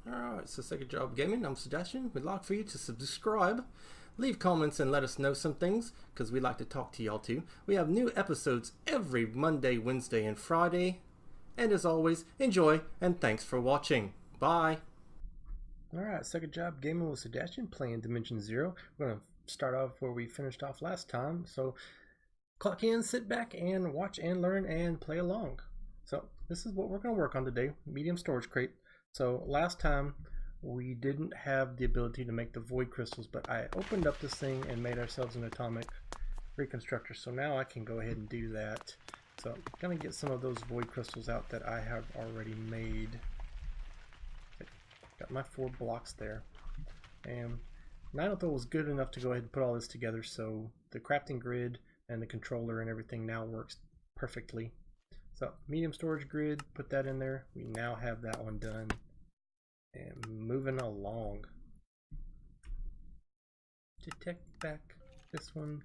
Alright, so Second Job Gaming, I'm Sedastian. We'd like for you to subscribe, leave comments, and let us know some things, because we like to talk to y'all too. We have new episodes every Monday, Wednesday, and Friday. And as always, enjoy, and thanks for watching. Bye! Alright, Second Job Gaming with Sedastian, playing Dimension Zero. We're going to start off where we finished off last time, so clock in, sit back, and watch and learn and play along. So this is what we're going to work on today, medium storage crate. So last time we didn't have the ability to make the void crystals, but I opened up this thing and made ourselves an atomic reconstructor. So now I can go ahead and do that. So I'm going to get some of those void crystals out that I have already made. Got my 4 blocks there. And I don't think it was good enough to go ahead and put all this together, so the crafting grid and the controller and everything now works perfectly. So medium storage grid, put that in there. We now have that one done. And moving along. Detect back this one.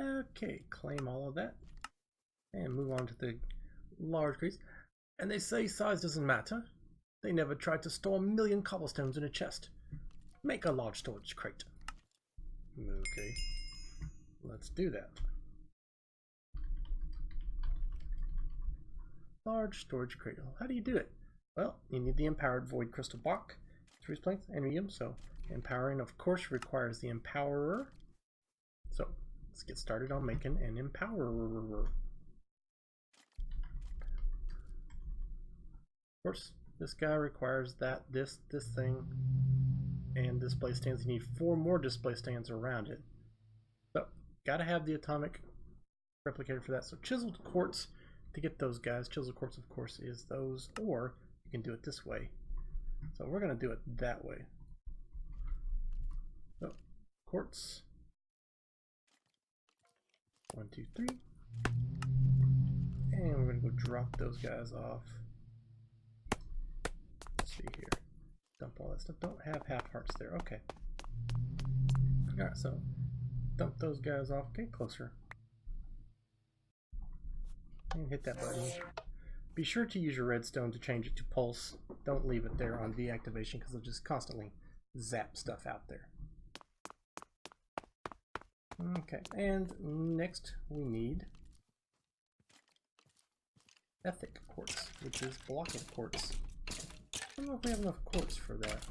Okay, claim all of that. And move on to the large crates. And they say size doesn't matter. They never tried to store 1 million cobblestones in a chest. Make a large storage crate. Okay, let's do that. Large storage crate. How do you do it? Well, you need the empowered void crystal block, 3 planks and medium. So empowering, of course, requires the empowerer. So let's get started on making an empowerer. Of course, this guy requires that, this thing, and display stands. You need 4 more display stands around it. So gotta have the atomic replicator for that. So chiseled quartz to get those guys. Chiseled quartz, of course, is those, or you can do it this way. So we're going to do it that way. So quartz. 1, 2, 3. And we're going to go drop those guys off. Let's see here. Dump all that stuff. Don't have half hearts there. Okay. Alright, so dump those guys off. Get closer. And hit that button. Be sure to use your redstone to change it to pulse. Don't leave it there on deactivation because it'll just constantly zap stuff out there. Okay, and next we need ethic quartz, which is blocking quartz. I don't know if we have enough quartz for that.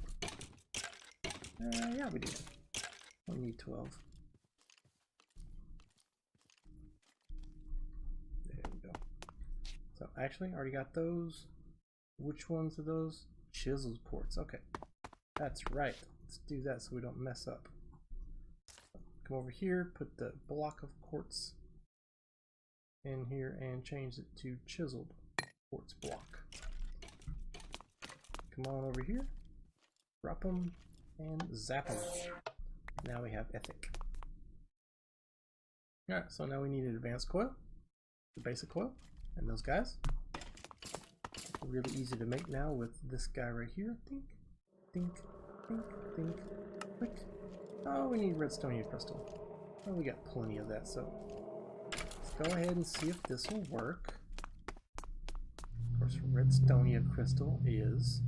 Yeah, we do. We need 12. So actually, I already got those. Which ones are those? Chiseled quartz. Okay, that's right. Let's do that so we don't mess up. Come over here, put the block of quartz in here and change it to chiseled quartz block. Come on over here, drop them, and zap them. Now we have ethic. Alright, so now we need an advanced coil, the basic coil. And those guys, really easy to make now with this guy right here. Think, think, think, think, click. Oh, we need redstone crystal. Oh, we got plenty of that, so let's go ahead and see if this will work. Of course, redstone crystal is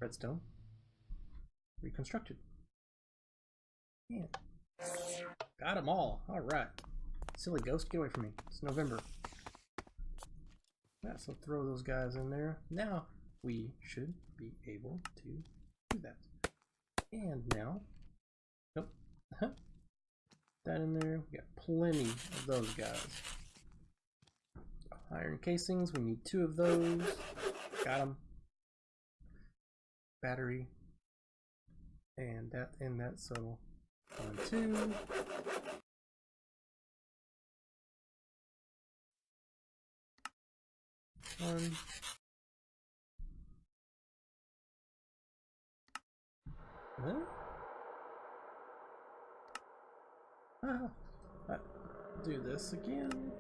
redstone reconstructed. Yeah. Got them all. All right. Silly ghost, get away from me. It's November. Yeah, so throw those guys in there. Now we should be able to do that. And now, nope, that in there. We got plenty of those guys. Iron casings, we need 2 of those. Got them. Battery. And that in that, so 1, 2. One. Do this again.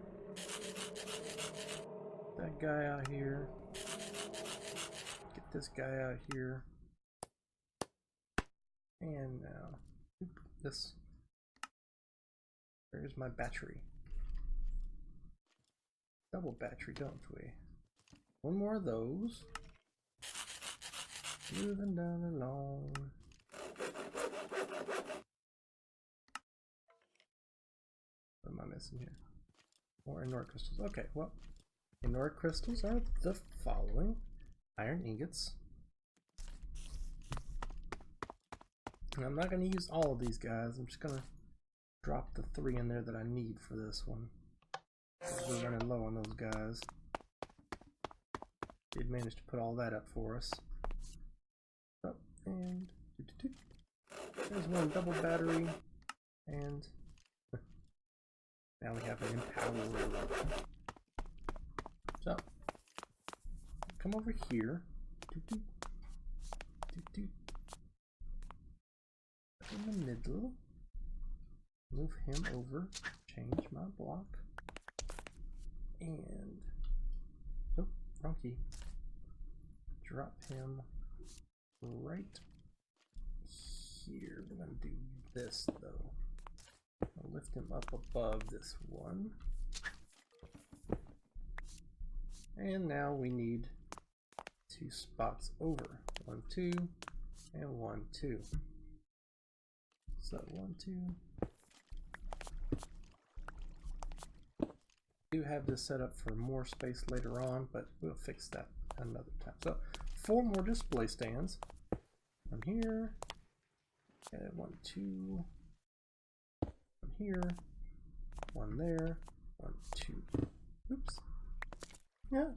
That guy out here. Get this guy out here. And now, this. Where's my battery? Double battery, don't we? One more of those. Moving down along. What am I missing here? More inert crystals. Okay, well, inert crystals are the following: iron ingots. And I'm not going to use all of these guys. I'm just going to drop the 3 in there that I need for this one. We're running low on those guys. Did manage to put all that up for us. Oh, and there's one double battery, and now we have an empowerer. So come over here. In the middle. Move him over. Change my block. And oh, wrong key. Drop him right here. We're gonna do this though. I'll lift him up above this one. And now we need 2 spots over. 1, 2, and 1, 2. So 1, 2. Do have this set up for more space later on, but we'll fix that another time. So 4 more display stands. One here, and 1, 2. One here, 1 there, 1, 2. Oops. Yeah.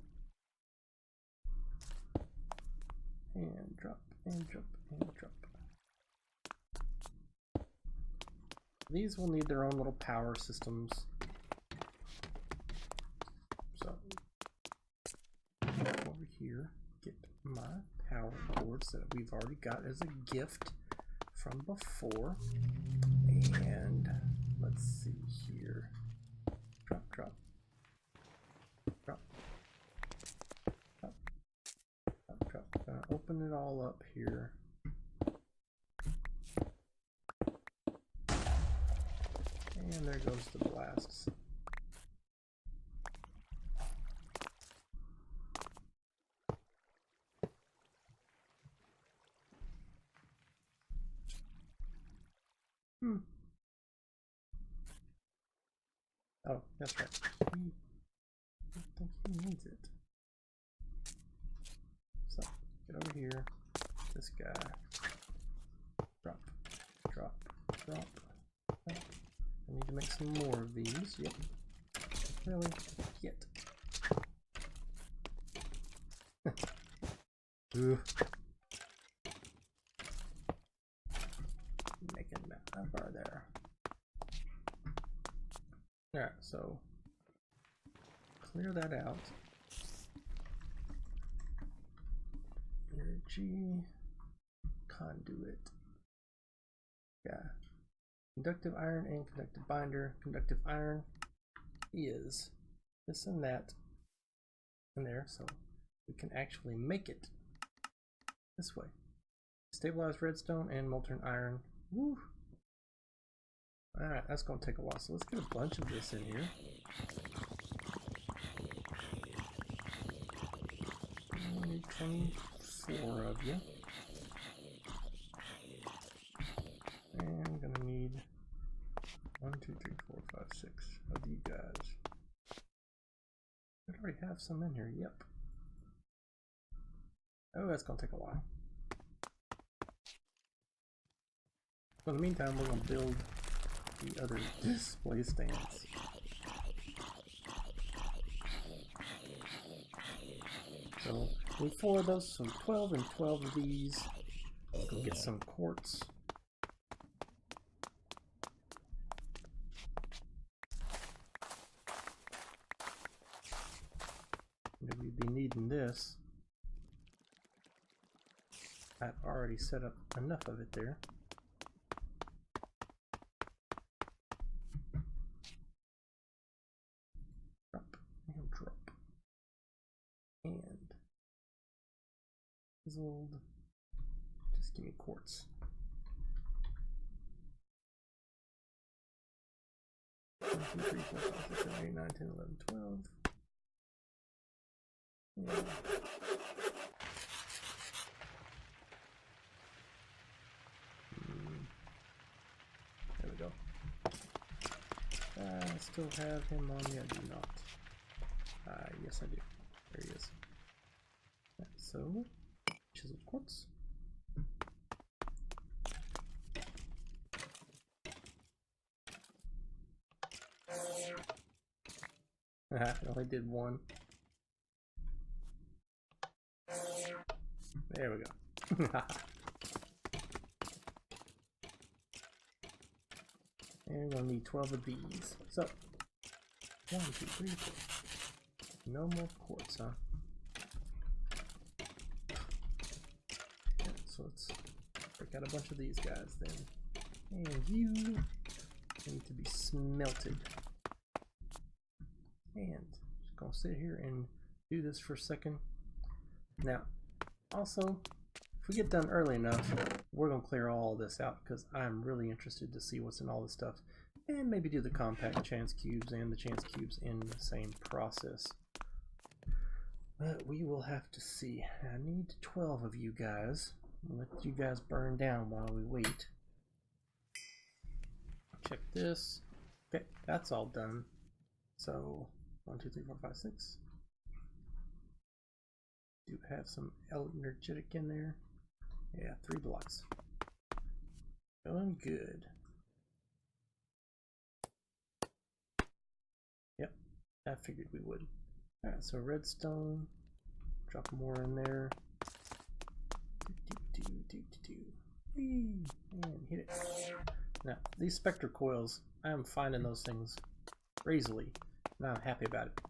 And drop, and drop, and drop. These will need their own little power systems. So, over here, get my power boards that we've already got as a gift from before. And let's see here. Drop, drop. Drop. Drop. Drop, drop. Gonna open it all up here. And there goes the blasts. Oh, that's right. I don't think he needs it. So, get over here. This guy. Drop, drop, drop. I need to make some more of these. Yep. Really? Yet. Making that bar there. Alright, so clear that out. Energy conduit. Yeah. Conductive iron and conductive binder. Conductive iron is this and that in there, so we can actually make it this way. Stabilized redstone and molten iron. Woo! Alright, that's going to take a while, so let's get a bunch of this in here. I need 24 of you. And I'm going to need 1, 2, 3, 4, 5, 6 of you guys. I already have some in here, yep. Oh, that's going to take a while. So in the meantime, we're going to build the other display stands. So we need 4 of those, so 12 and 12 of these. Go get some quartz. We'd be needing this. I've already set up enough of it there. Drop and drop. And fizzled. Just give me quartz. 1, 2, 3, 4, 5, 6, 7, 8, 9, 10, 11, 12. Yeah. still have him on me? I do not. Yes, I do. There he is. So, chiseled quartz. I only did one. There we go. And we're gonna need 12 of these. So, 1, 2, 3, 4. No more quartz, huh? Yeah, so let's break out a bunch of these guys then. And you need to be smelted. And just gonna sit here and do this for a second. Now, also, if we get done early enough, we're gonna clear all this out because I'm really interested to see what's in all this stuff, and maybe do the compact chance cubes and the chance cubes in the same process. But we will have to see. I need 12 of you guys. I'll let you guys burn down while we wait. Check this. Okay, that's all done. So 1, 2, 3, 4, 5, 6. Do have some energetic in there. Yeah, 3 blocks. Going good. Yep, I figured we would. Alright, so redstone. Drop more in there. And hit it. Now, these spectre coils, I am finding those things crazily, and I'm happy about it.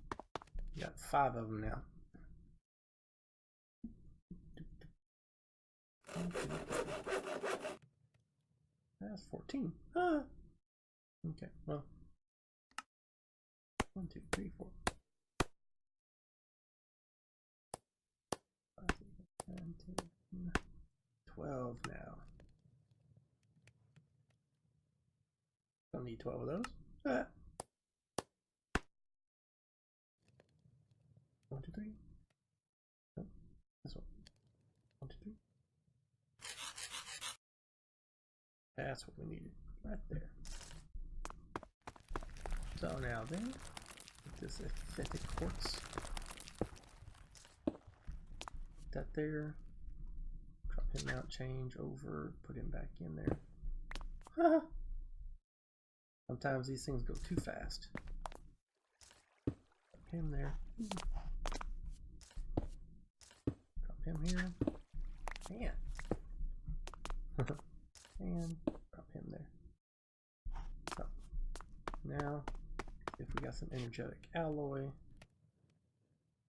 Got 5 of them now. That's 14. Ah. Okay, well. 1, 2, 3, 4. 5, 6, 7, 10, 12 now. Don't need 12 of those. Ah. 1, 2, 3. Oh, this one. 1, 2, 3. That's what we needed right there. So now then, with this aesthetic quartz, put that there, drop him out, change over, put him back in there. Sometimes these things go too fast. Drop him there. Drop him here. And drop him there. So now, if we got some energetic alloy,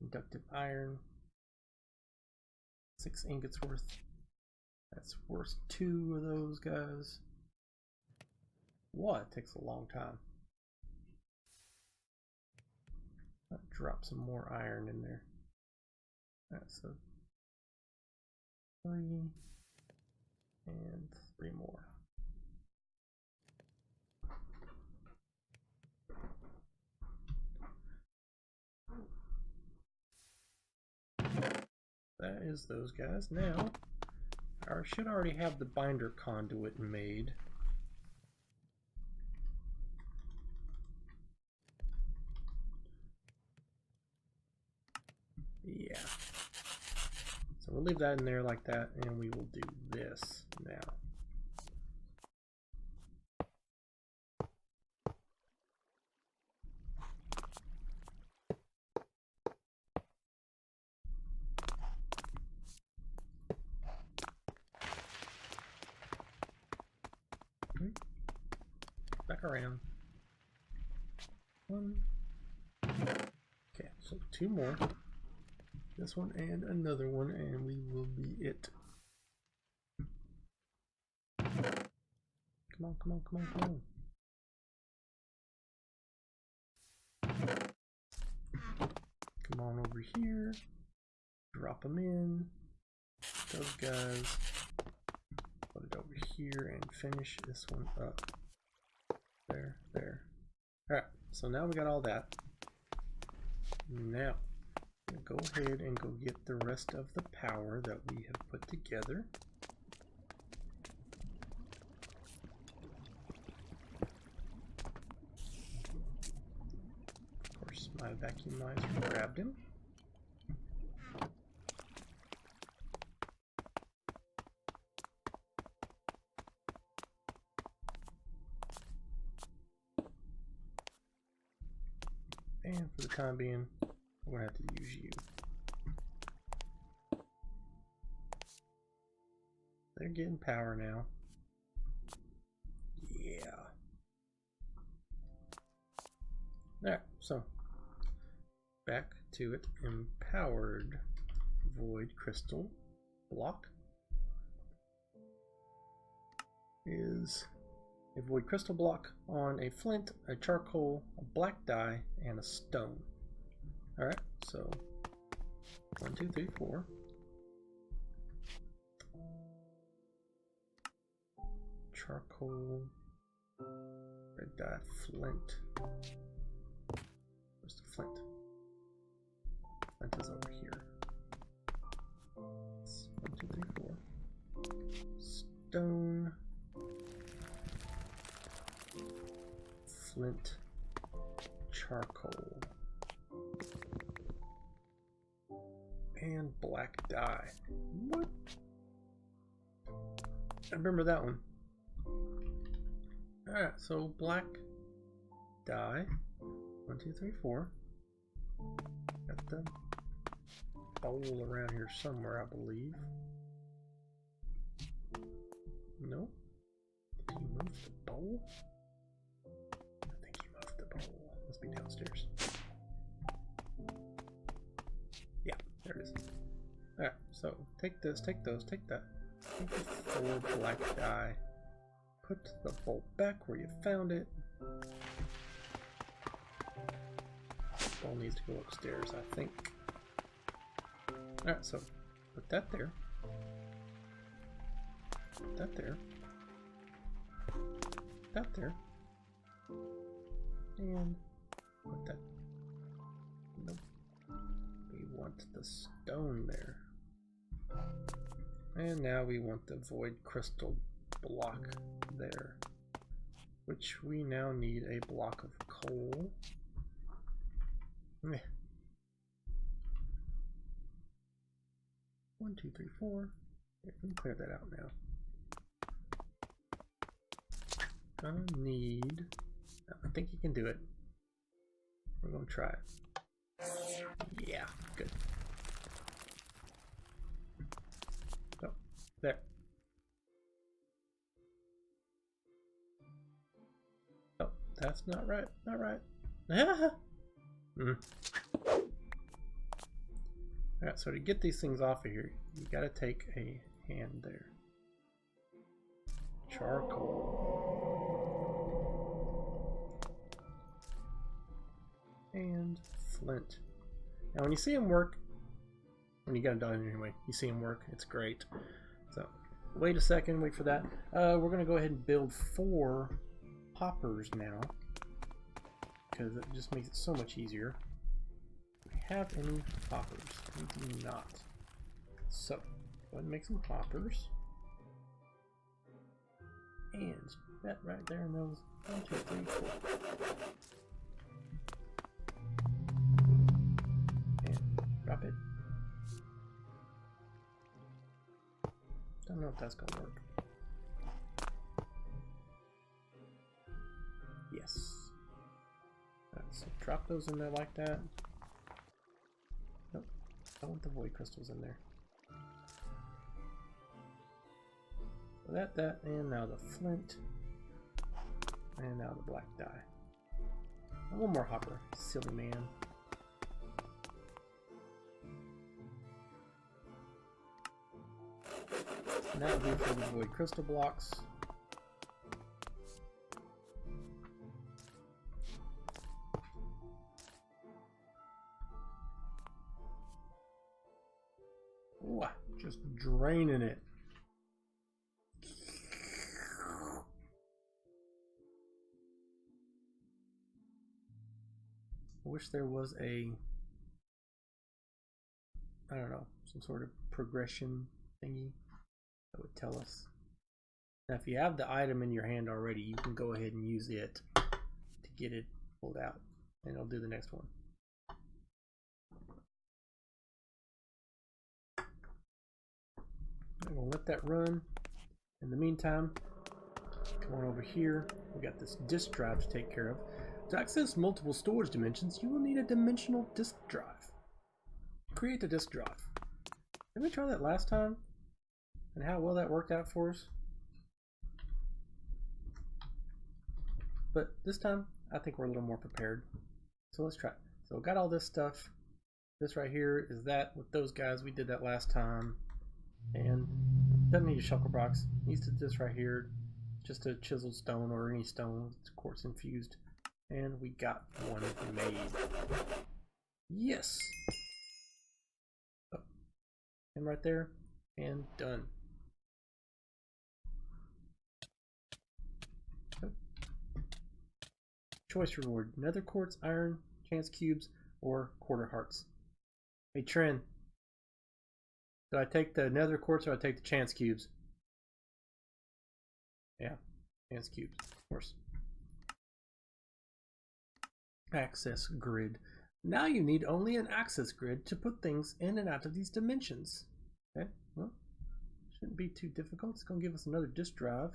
inductive iron, 6 ingots worth. That's worth 2 of those guys. What? It takes a long time. I'll drop some more iron in there. Alright, so 3 and 3 more. That is those guys. Now, I should already have the binder conduit made. Yeah. So we'll leave that in there like that, and we will do this now. Back around. 1. Okay, so 2 more. This one and another one, and we will be it. Come on, come on, come on, come on. Come on over here. Drop them in. Those guys. Put it over here and finish this one up. There, there. Alright, so now we got all that. Now, go ahead and go get the rest of the power that we have put together. vacuumizer grabbed him. And for the time being, we're gonna have to use you. They're getting power now. Yeah. Alright, so back to it. Empowered void crystal block is a void crystal block on a flint, a charcoal, a black dye, and a stone. Alright, so 1, 2, 3, 4. Charcoal, red dye, flint. Where's the flint? Flint is over here. It's 1, 2, 3, 4. Stone. Flint. Charcoal. And black dye. What? I remember that one. Alright, so black dye. 1, 2, 3, 4. Got the bowl around here somewhere, I believe. No? Did he move the bowl? I think he moved the bowl. Must be downstairs. Yeah, there it is. Alright, so take this, take those, take that. Take the 4 black dye. Put the bolt back where you found it. Bowl needs to go upstairs, I think. Alright, so put that there. Put that there. Put that there. And put that. Nope. We want the stone there. And now we want the void crystal block there, which we now need a block of coal. 1, 2, 3, 4. We can clear that out now. Gonna need. I think you can do it. We're gonna try it. Yeah, good. Oh, there. Oh, that's not right. Not right. Alright, so to get these things off of here, you gotta take a hand there. Charcoal. And flint. Now when you see them work, when you got it done anyway, you see them work, it's great. So, wait a second, wait for that. We're gonna go ahead and build 4 hoppers now, because it just makes it so much easier. Do we have any hoppers? We do not. So, go ahead and make some hoppers. And that right there knows 1, 2, 3, 4. And drop it. Don't know if that's gonna work. Yes. Right, so drop those in there like that. Nope. I want the void crystals in there. So that, and now the flint. And now the black dye. And 1 more hopper, silly man. And that will be for the void crystal blocks. Ooh, just draining it. I wish there was a, I don't know, some sort of progression thingy that would tell us. Now if you have the item in your hand already, you can go ahead and use it to get it pulled out, and it'll do the next one. I'm gonna let that run. In the meantime, come on over here. We got this disk drive to take care of. To access multiple storage dimensions, you will need a dimensional disk drive. Create a disk drive. Did we try that last time? And how well that worked out for us? But this time, I think we're a little more prepared. So let's try. So we got all this stuff. This right here is that with those guys. We did that last time. And doesn't need a shulker box. Needs to this right here. Just a chiseled stone or any stone. It's quartz infused. And we got one made. Yes! Oh. And right there. And done. Oh. Choice reward. Nether quartz, iron, chance cubes, or quarter hearts. Hey Trin. Do I take the nether quartz or I take the chance cubes? Yeah, chance cubes, of course. Access grid. Now you need only an access grid to put things in and out of these dimensions. Okay, well, shouldn't be too difficult. It's going to give us another disk drive.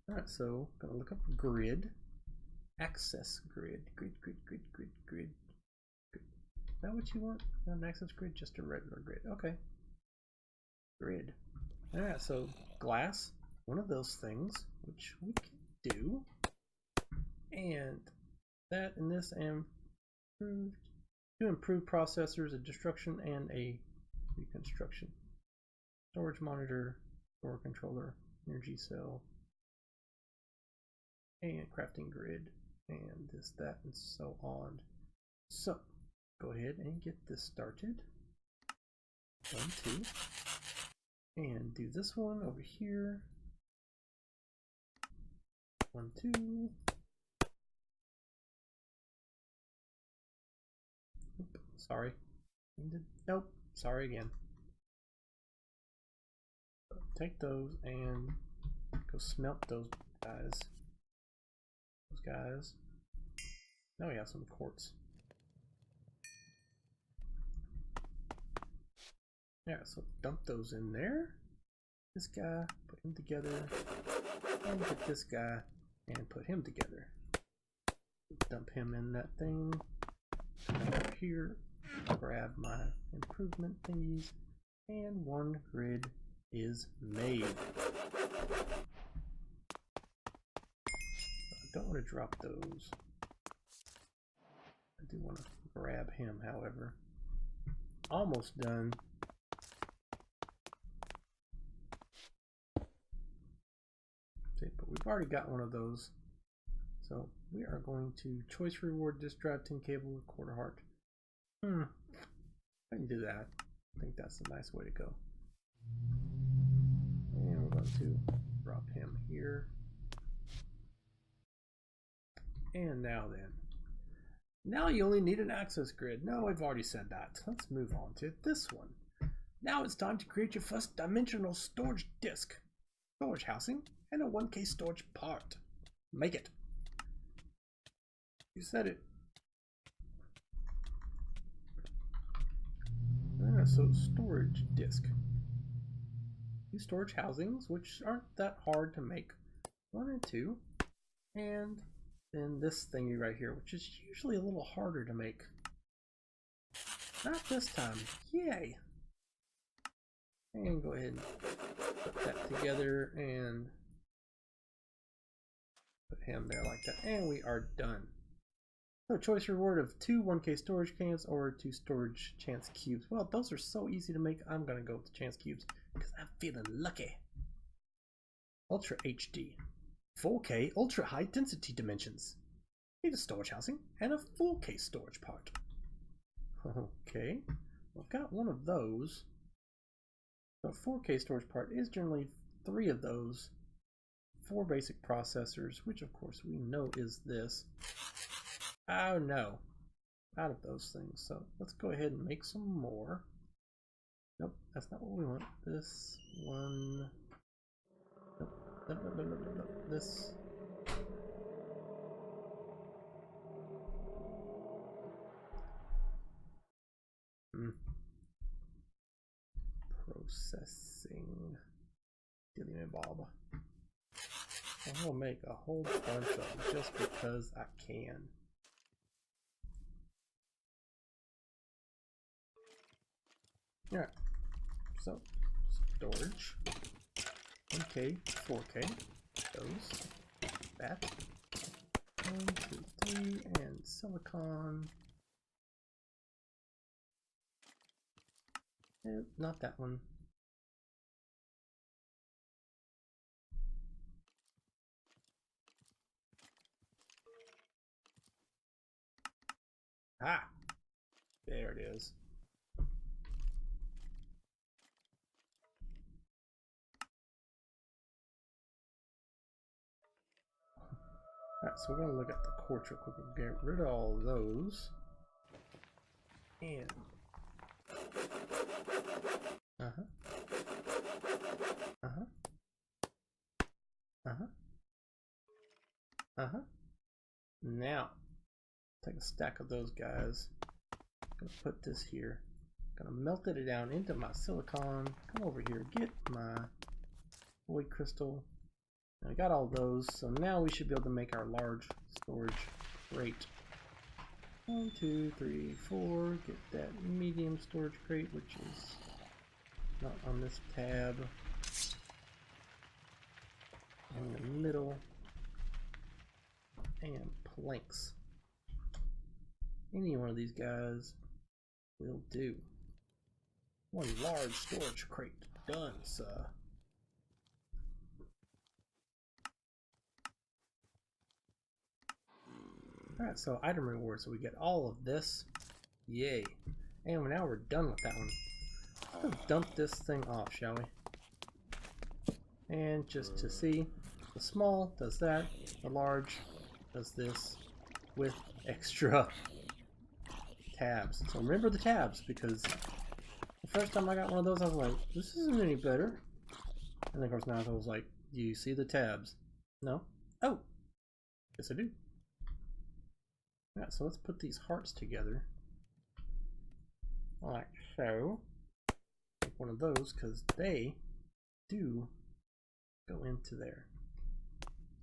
Alright, so I'm going to look up grid. Access grid. Grid. Is that what you want? Not an access grid, just a regular grid. Okay. Grid. Alright, so glass, one of those things, which we can do. And that and this and improved, two improved processors, a destruction and a reconstruction. Storage monitor, store controller, energy cell, and crafting grid, and this, that, and so on. So go ahead and get this started. 1, 2. And do this one over here. 1, 2. Oop, sorry. Nope. Sorry again. So take those and go smelt those guys. Now we have some quartz. Yeah, so dump those in there. This guy, put him together. And get this guy and put him together. Dump him in that thing. Come over here. Grab my improvement thingies. And one grid is made. I don't want to drop those. I do want to grab him, however. Almost done. But we've already got one of those, so we are going to choice reward disk drive, tin cable with quarter heart. I can do that. I think that's a nice way to go. And we're going to drop him here. And now then, now you only need an access grid. No, I've already said that. Let's move on to this one. Now it's time to create your first dimensional storage disk, storage housing, and a 1K storage part. Make it. You said it. So storage disk. These storage housings, which aren't that hard to make. 1 and 2. And then this thingy right here, which is usually a little harder to make. Not this time. Yay. And go ahead and put that together and put him there like that, and we are done. So choice reward of 2 1K storage cans or 2 storage chance cubes. Well, those are so easy to make. I'm gonna go with the chance cubes because I'm feeling lucky. Ultra HD, 4K ultra high density dimensions. Need a storage housing and a 4K storage part. Okay, I've got one of those. The 4K storage part is generally 3 of those. 4 basic processors, which of course we know is this. Oh no, out of those things. So let's go ahead and make some more. Nope, that's not what we want. This one. Nope. This. Processing. Dilly and Bob. I will make a whole bunch of them just because I can. Alright, so storage, 1K, 4K, those, that, 1, 2, 3, and silicon. Nope, not that one. Ah, there it is. Alright, so we're going to look at the quartz real quick and get rid of all those. And now take a stack of those guys. I'm gonna put this here. Gonna melt it down into my silicon. Come over here, get my void crystal. I got all those, so now we should be able to make our large storage crate. 1, 2, 3, 4. Get that medium storage crate, which is not on this tab. In the middle. And planks. Any one of these guys will do. One large storage crate. Done, sir. Alright, so item reward. So we get all of this. Yay. And now we're done with that one. Let's dump this thing off, shall we? And just to see, the small does that, the large does this with extra tabs. So remember the tabs, because the first time I got one of those I was like, this isn't any better. And then of course now I was like, do you see the tabs? No? Oh! Yes I do. Alright, so let's put these hearts together. Like so. Take one of those because they do go into there.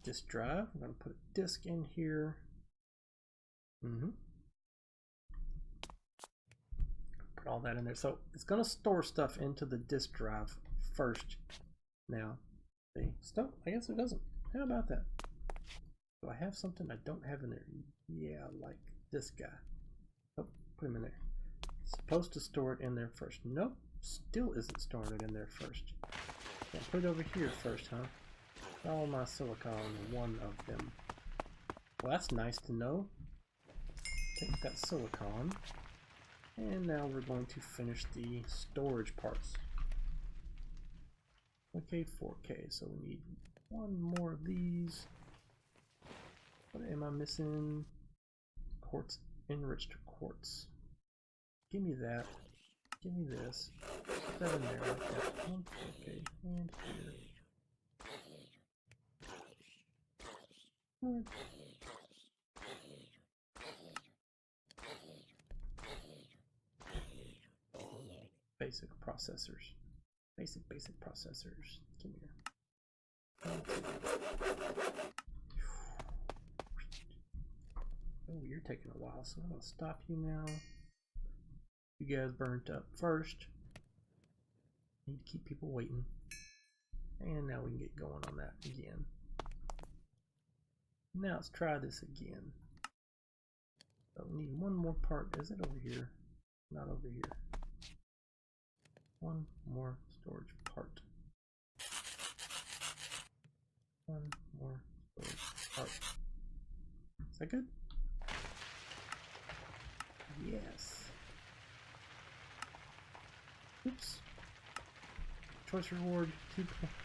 Disk drive. I'm going to put a disk in here. Put all that in there. So it's going to store stuff into the disk drive first. Now, see, stuff. I guess it doesn't. How about that? Do I have something I don't have in there? Yeah, like this guy. Oh, put him in there. Supposed to store it in there first. Nope, still isn't storing it in there first. Yeah, put it over here first, huh? All my silicon, one of them. Well, that's nice to know. Take that silicon. And now we're going to finish the storage parts. Okay, 4K, so we need one more of these. What am I missing? Quartz, enriched quartz. Give me that. Give me this. Put that in there like that. 4K, and here. Basic processors. Basic processors. Come here. Oh, you're taking a while, so I'm going to stop you now. You guys burnt up first. Need to keep people waiting. And now we can get going on that again. Now let's try this again. So we need one more part. Is it over here? Not over here. One more storage part. One more storage part. Is that good? Yes. Oops. Choice reward,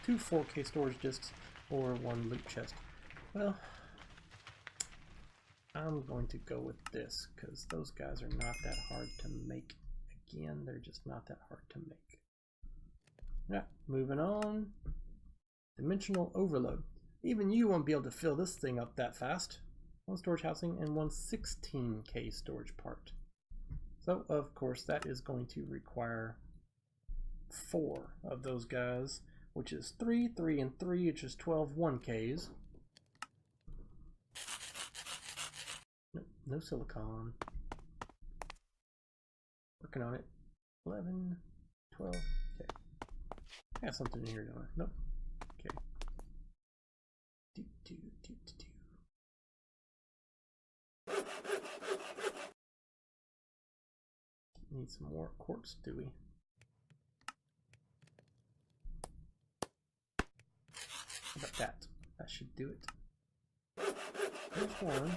two 4K storage disks or one loot chest. Well, I'm going to go with this because those guys are not that hard to make. Again, they're just not that hard to make. Yeah, moving on. Dimensional overload. Even you won't be able to fill this thing up that fast. One storage housing and one 16K storage part. So, of course, that is going to require 4 of those guys, which is 3, 3, and 3, which is 12 1Ks. Nope, no silicon. Working on it. 11, 12, okay. I got something in here, don't I? Nope. Okay. Need some more quartz, do we? How about that? That should do it. There's 1.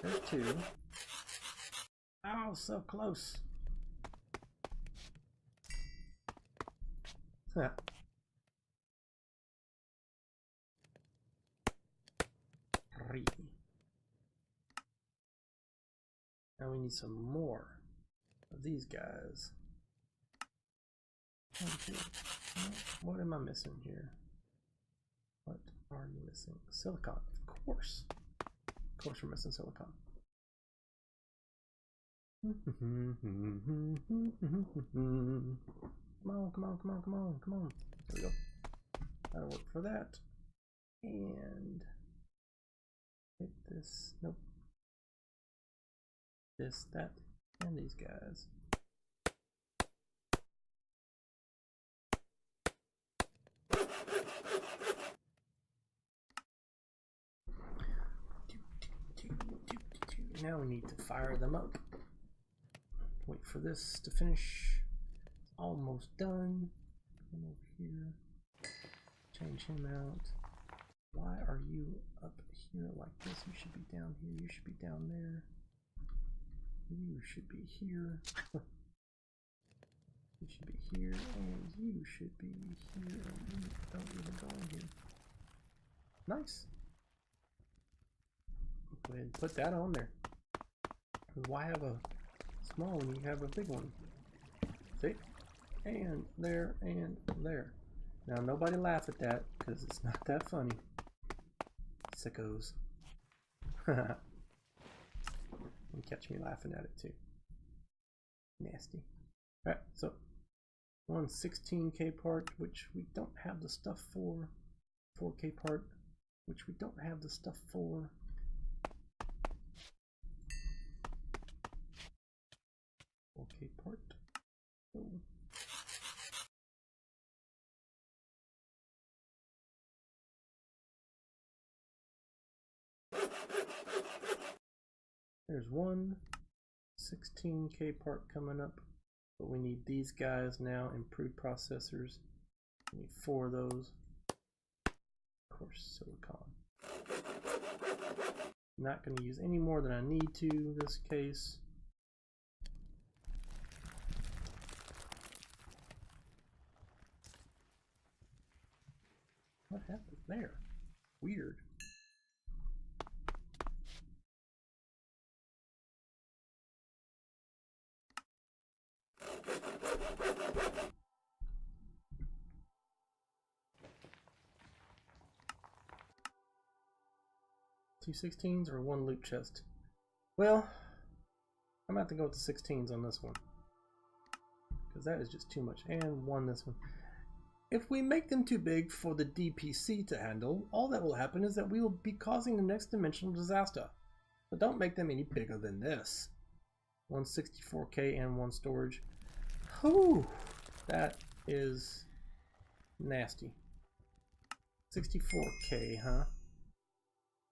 There's 2. Oh, so close. Huh. Three. Now we need some more of these guys. Okay. What am I missing here? What are you missing? Silicon, of course. Of course we're missing silicon. Come on, come on, come on, come on, come on. There we go. That'll work for that. And hit this. Nope. This, that, and these guys. Now we need to fire them up. Wait for this to finish. It's almost done. Come over here. Change him out. Why are you up here like this? You should be down here. You should be down there. You should be here. You should be here, and you should be here. And you don't even go in here. Nice. Go ahead and put that on there. Why have a small one? You have a big one. See? And there, and there. Now nobody laugh at that because it's not that funny. Sickos. And catch me laughing at it too. Nasty. Alright, so 116K part, which we don't have the stuff for. 4K part, which we don't have the stuff for. Okay, part. Oh. There's one 16K part coming up, but we need these guys now, improved processors. We need 4 of those. Of course, silicon. I'm not going to use any more than I need to in this case. What happened there? Weird. Two 16s or one loot chest? Well, I'm going to have to go with the 16s on this one, because that is just too much. And one this one. If we make them too big for the DPC to handle, all that will happen is that we will be causing the next dimensional disaster. But don't make them any bigger than this. 164K and 1 storage. Whew, that is nasty. 64K, huh?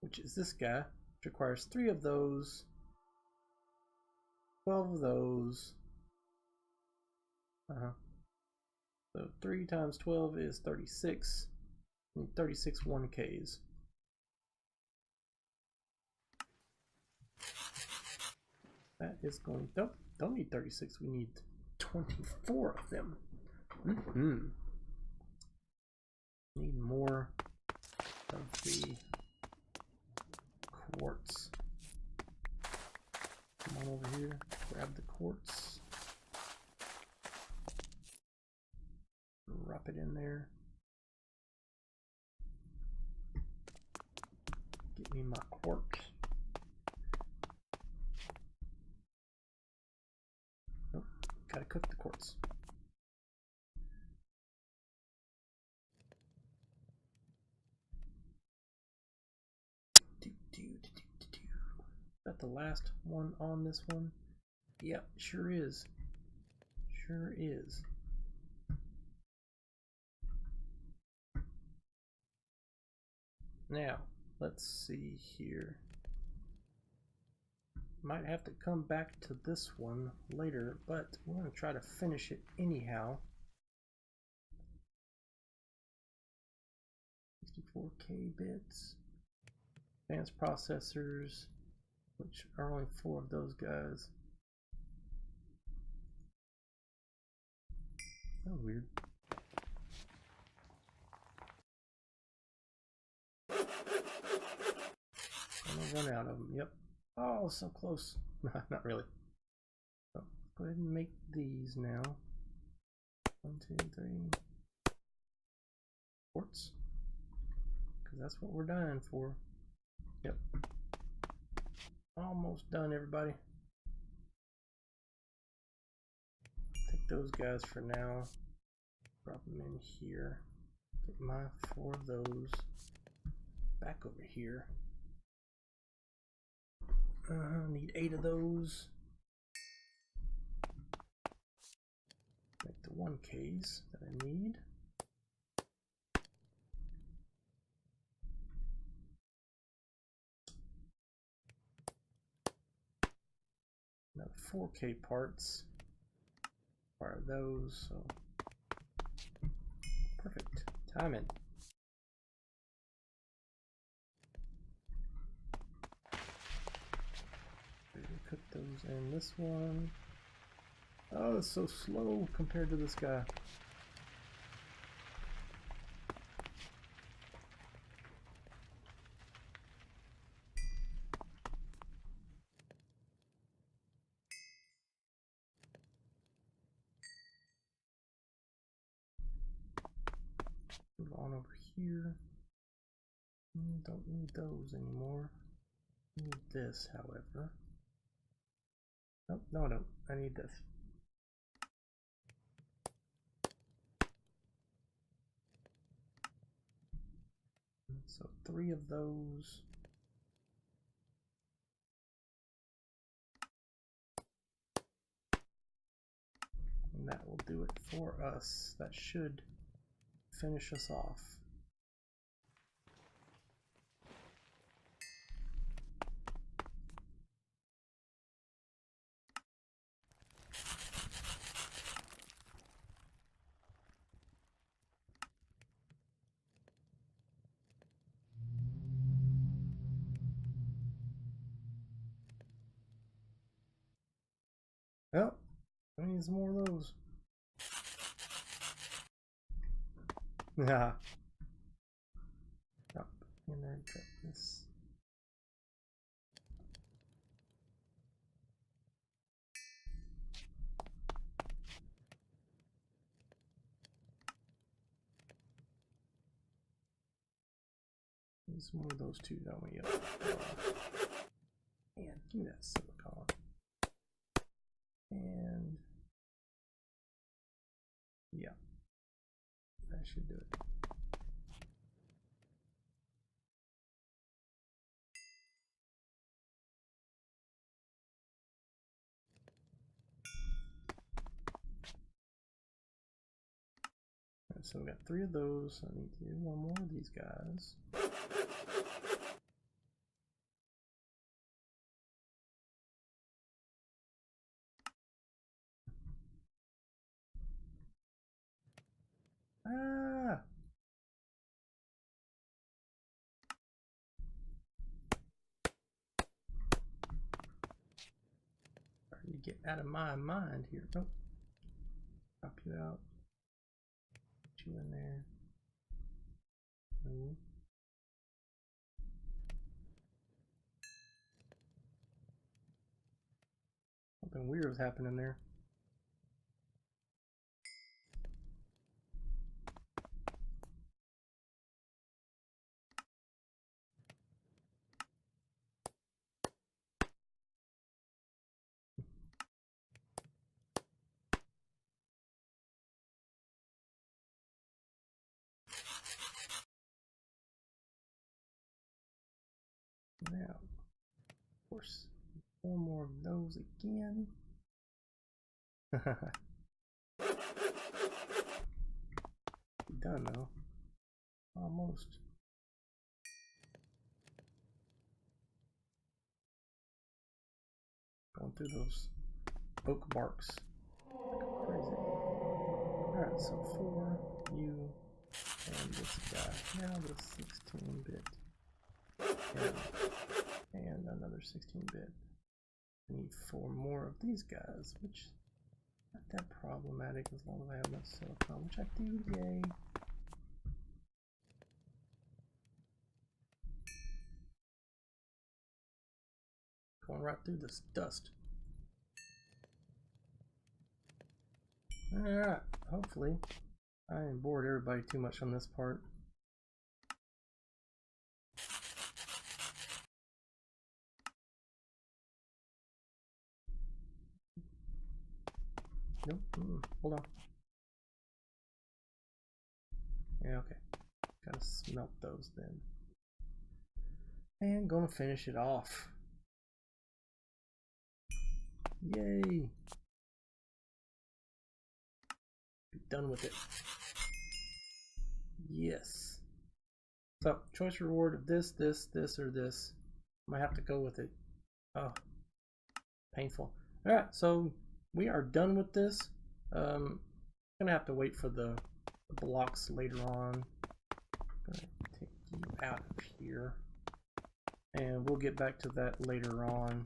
Which is this guy, which requires 3 of those, 12 of those. So 3 times 12 is 36. We need 36 1Ks. That is going, don't need 36, we need 24 of them. Need more of the quartz. Come on over here, grab the quartz. Drop it in there. Get me my quartz. Nope, gotta cook the quartz. that the last one on this one? Yep, sure is. Sure is. Now, let's see here. Might have to come back to this one later, but we're going to try to finish it anyhow. 64K bits. Advanced processors, which are only 4 of those guys. Oh, weird. I'm gonna run out of them. Yep. Oh, so close. Not really. So, let's go ahead and make these now. 1, 2, 3. Quartz. Because that's what we're dying for. Yep. Almost done, everybody. Take those guys for now. Drop them in here. Get my 4 of those back over here. Need 8 of those. Make the 1Ks that I need. Another 4K parts. Fire those, so perfect. Timing. Put those in this one. Oh, it's so slow compared to this guy. Move on over here. Don't need those anymore. Need this, however. Nope, no, I don't. I need this. So 3 of those. And that will do it for us. That should finish us off. Oh, I need some more of those. Yeah. Up and then cut this. Need some more of those too, don't we? Yep. And give me that silicon. And yeah, that should do it. So we got 3 of those. I need to do 1 more of these guys. Ah! Starting to get out of my mind here. Nope. Pop you out. Put you in there. No. Something weird was happening there. Now, of course, 4 more of those again. Done though. Almost. Going through those oak barks. Crazy. Alright, so 4, you, and this guy. Now the 16-bit. And another 16-bit. I need 4 more of these guys, which not that problematic as long as I have enough silicon, which I do, yay. Going right through this dust. Alright, hopefully I didn't bored everybody too much on this part. Nope, hold on. Yeah, okay. Gotta smelt those then. And gonna finish it off. Yay! Be done with it. Yes. So, choice reward of this, or this. I might have to go with it. Oh, painful. Alright, so we are done with this. Gonna have to wait for the blocks later on. Gonna take you out of here. And we'll get back to that later on.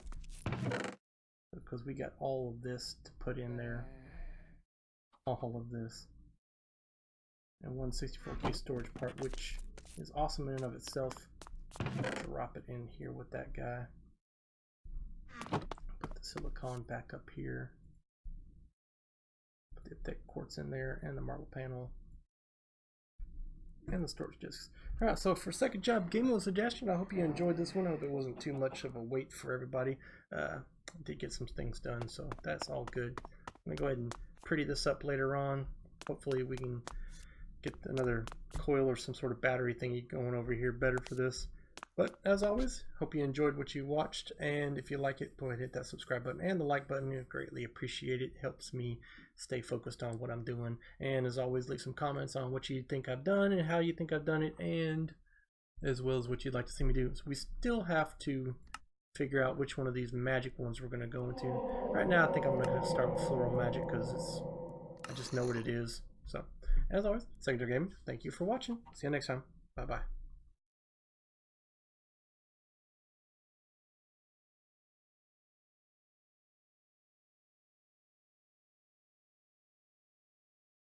Because we got all of this to put in there. All of this. And 164K storage part, which is awesome in and of itself. Drop it in here with that guy. Put the silicon back up here. Put the thick quartz in there and the marble panel. And the storage discs. Alright, so for second job gaming with Sedastian, I hope you enjoyed this one. I hope it wasn't too much of a wait for everybody. I did get some things done, so that's all good. I'm going to go ahead and pretty this up later on. Hopefully we can get another coil or some sort of battery thingy going over here better for this. But as always, hope you enjoyed what you watched, and if you like it, go ahead and hit that subscribe button and the like button. I greatly appreciate it. It helps me stay focused on what I'm doing. And as always, leave some comments on what you think I've done and how you think I've done it, and as well as what you'd like to see me do. So we still have to figure out which one of these magic ones we're going to go into. Right now I think I'm going to start with floral magic because I just know what it is. So as always, Secondary Gaming, thank you for watching. See you next time. Bye bye.